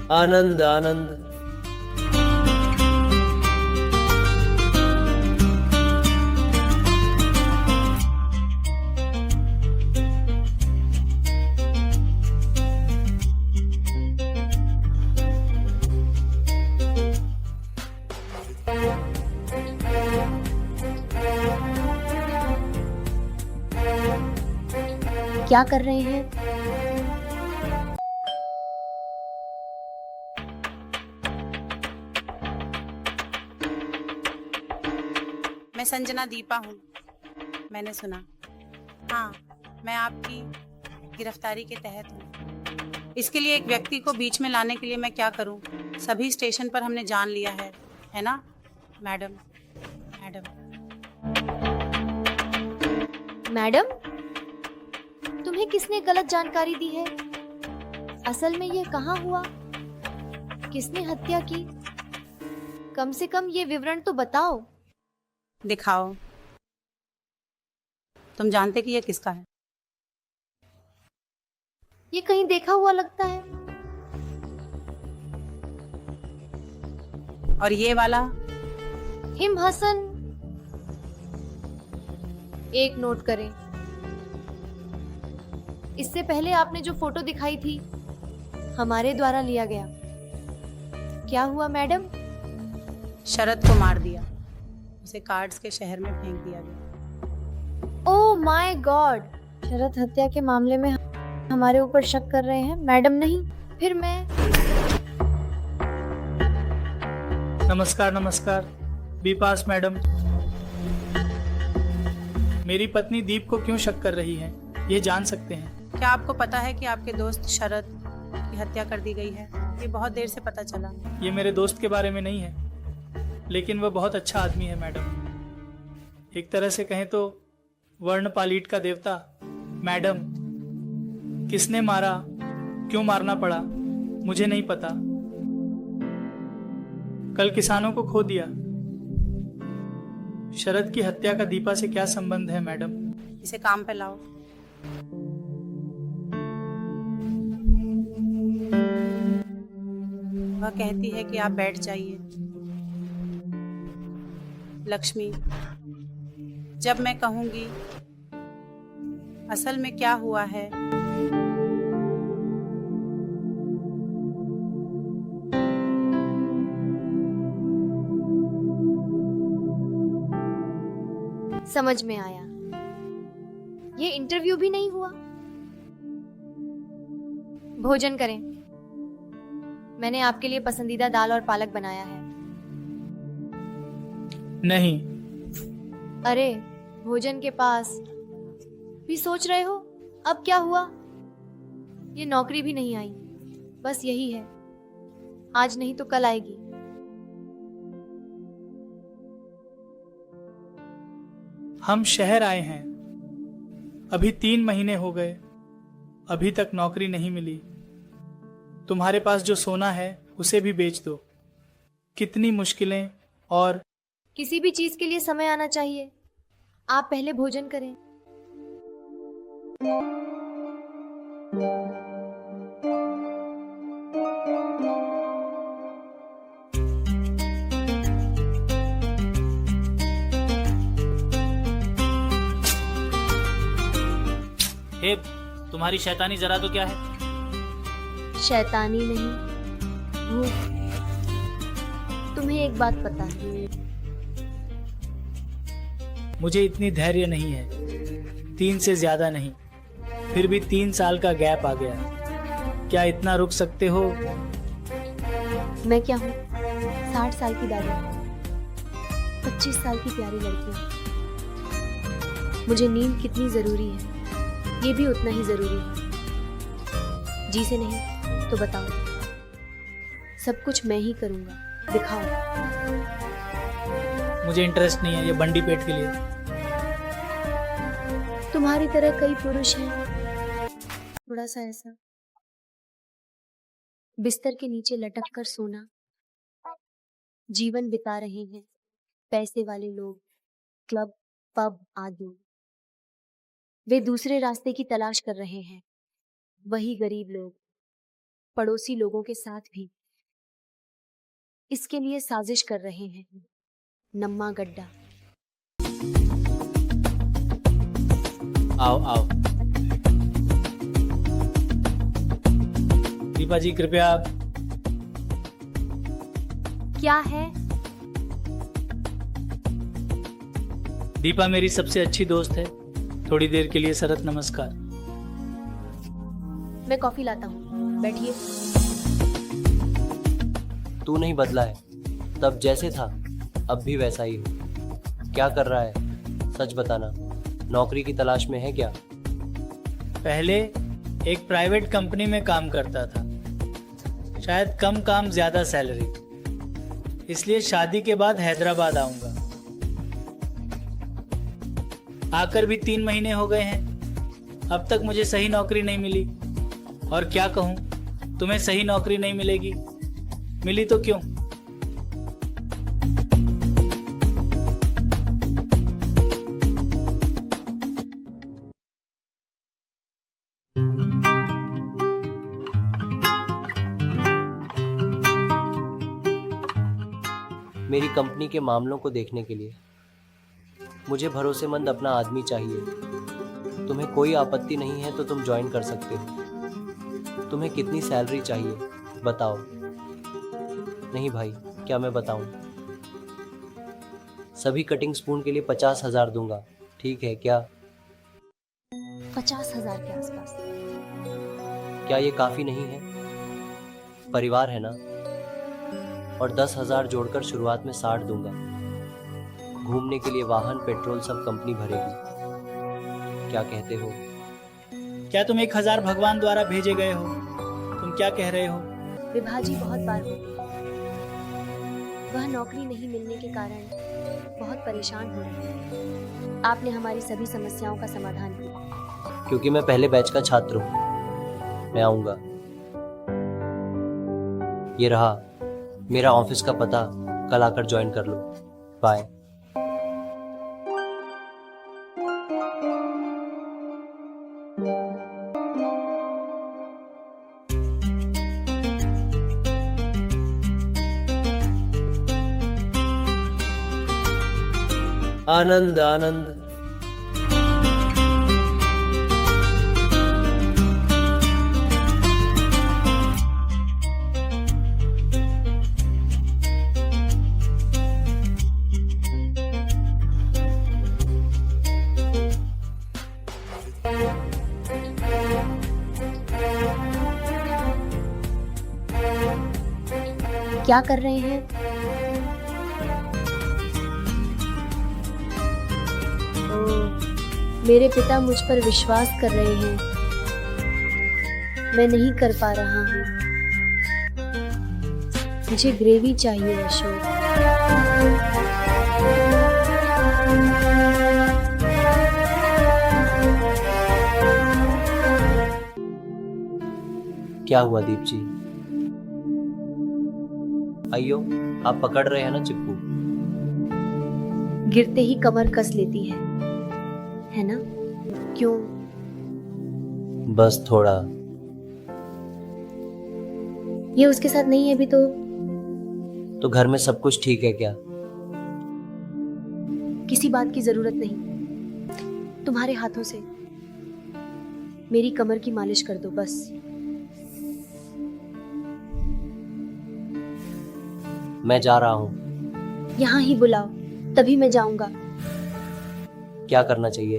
आनंद आनंद। क्या कर रहे हैं? मैं संजना दीपा हूँ। मैंने सुना। हाँ, मैं आपकी गिरफ्तारी के तहत हूँ। इसके लिए एक व्यक्ति को बीच में लाने के लिए मैं क्या करूँ? सभी स्टेशन पर हमने जान लिया है ना मैडम? मैडम, तुम्हें किसने गलत जानकारी दी है? असल में ये कहाँ हुआ? किसने हत्या की? कम से कम ये विवरण तो बताओ। दिखाओ। तुम जानते कि ये किसका है? ये कहीं देखा हुआ लगता है। और ये वाला? हिम हसन। एक नोट करें, इससे पहले आपने जो फोटो दिखाई थी हमारे द्वारा लिया गया। क्या हुआ मैडम? शरद को मार दिया। उसे कार्ड्स के शहर में फेंक दिया गया। Oh my God! शरद हत्या के मामले में हमारे ऊपर शक कर रहे हैं, मैडम नहीं? फिर मैं नमस्कार नमस्कार। बीपास मैडम, मेरी पत्नी दीप को क्यों शक कर रही है, ये जान सकते हैं? क्या आपको पता है कि आपके दोस्त शरद की हत्या कर दी गई है? ये बहुत देर से पता चला। ये मेरे दोस्त के बारे में नहीं है, लेकिन वह बहुत अच्छा आदमी है मैडम। एक तरह से कहें तो वर्ण पालीट का देवता। मैडम, किसने मारा, क्यों मारना पड़ा, मुझे नहीं पता। कल किसानों को खो दिया। शरद की हत्या का दीपा से क्या संबंध है मैडम? इसे काम पे लाओ। वह कहती है कि आप बैठ जाइए। लक्ष्मी, जब मैं कहूंगी असल में क्या हुआ है, समझ में आया। ये इंटरव्यू भी नहीं हुआ। भोजन करें। मैंने आपके लिए पसंदीदा दाल और पालक बनाया है। नहीं। अरे, भोजन के पास भी सोच रहे हो? अब क्या हुआ? ये नौकरी भी नहीं आई। बस यही है, आज नहीं तो कल आएगी। हम शहर आए हैं, अभी 3 महीने हो गए, अभी तक नौकरी नहीं मिली। तुम्हारे पास जो सोना है उसे भी बेच दो। कितनी मुश्किलें। और किसी भी चीज के लिए समय आना चाहिए। आप पहले भोजन करें। हे, तुम्हारी शैतानी जरा तो क्या है? शैतानी नहीं, भूख। तुम्हें एक बात पता है? मुझे इतनी धैर्य नहीं है, 3 से ज्यादा नहीं। फिर भी 3 साल का गैप आ गया। क्या इतना रुक सकते हो? मैं क्या हूँ? 60 साल की दादी, 25 साल की प्यारी लड़की। मुझे नींद कितनी जरूरी है, ये भी उतना ही जरूरी है। जी से नहीं तो बताओ। सब कुछ मैं ही करूंगा, दिखाओ। मुझे इंटरेस्ट नहीं है ये बंडी पेट के लिए। तुम्हारी तरह कई पुरुष हैं, थोड़ा सा ऐसा बिस्तर के नीचे लटक कर सोना, जीवन बिता रहे हैं पैसे वाले लोग, क्लब, पब आदि। वे दूसरे रास्ते की तलाश कर रहे हैं, वही गरीब लोग पड़ोसी लोगों के साथ भी इसके लिए साजिश कर रहे हैं। नम्मा गड्ढा। आओ आओ। दीपा जी कृपया। क्या है? दीपा मेरी सबसे अच्छी दोस्त है, थोड़ी देर के लिए शरत नमस्कार। मैं कॉफी लाता हूँ, बैठिए। तू नहीं बदला है, तब जैसे था अब भी वैसा ही हो। क्या कर रहा है, सच बताना। नौकरी की तलाश में है क्या? पहले एक प्राइवेट कंपनी में काम करता था, शायद कम काम ज्यादा सैलरी, इसलिए शादी के बाद हैदराबाद आऊंगा। आकर भी 3 महीने हो गए हैं, अब तक मुझे सही नौकरी नहीं मिली। और क्या कहूं, तुम्हें सही नौकरी नहीं मिलेगी, मिली तो क्यों? मेरी कंपनी के मामलों को देखने के लिए मुझे भरोसेमंद अपना आदमी चाहिए। तुम्हें कोई आपत्ति नहीं है तो तुम ज्वाइन कर सकते हो। तुम्हें कितनी सैलरी चाहिए बताओ। नहीं भाई, क्या मैं बताऊं? सभी कटिंग स्पून के लिए 50,000 दूंगा, ठीक है क्या? 50,000 के आसपास। क्या ये काफी नहीं है? परिवार है ना। और 10,000 जोड़कर शुरुआत में 60 दूंगा। घूमने के लिए वाहन, पेट्रोल सब कंपनी भरेगी। क्या कहते हो? क्या तुम 1,000 भगवान द्वारा भेजे गए हो? तुम क्या कह रहे हो? विभाजी बहुत बार होती है। वह नौकरी नहीं मिलने के कारण बहुत परेशान हो रही है। आपने हमारी सभी समस्याओं का समाधान किया। क्योंकि मैं पहले बैच का छात्र हूँ। मैं आऊँगा। ये रहा मेरा ऑफिस का पता, कल आकर ज्वाइन कर लो। बाय। आनंद आनंद। क्या कर रहे हैं? मेरे पिता मुझ पर विश्वास कर रहे हैं। मैं नहीं कर पा रहा हूँ। मुझे ग्रेवी चाहिए अशोक। क्या हुआ दीप जी? आइयो, आप पकड़ रहे हैं ना चिप्पू? गिरते ही कमर कस लेती है ना? क्यों? बस थोड़ा। ये उसके साथ नहीं है अभी तो घर में सब कुछ ठीक है क्या? किसी बात की जरूरत नहीं। तुम्हारे हाथों से मेरी कमर की मालिश कर दो बस। मैं जा रहा हूँ। यहाँ ही बुलाओ, तभी मैं जाऊंगा। क्या करना चाहिए?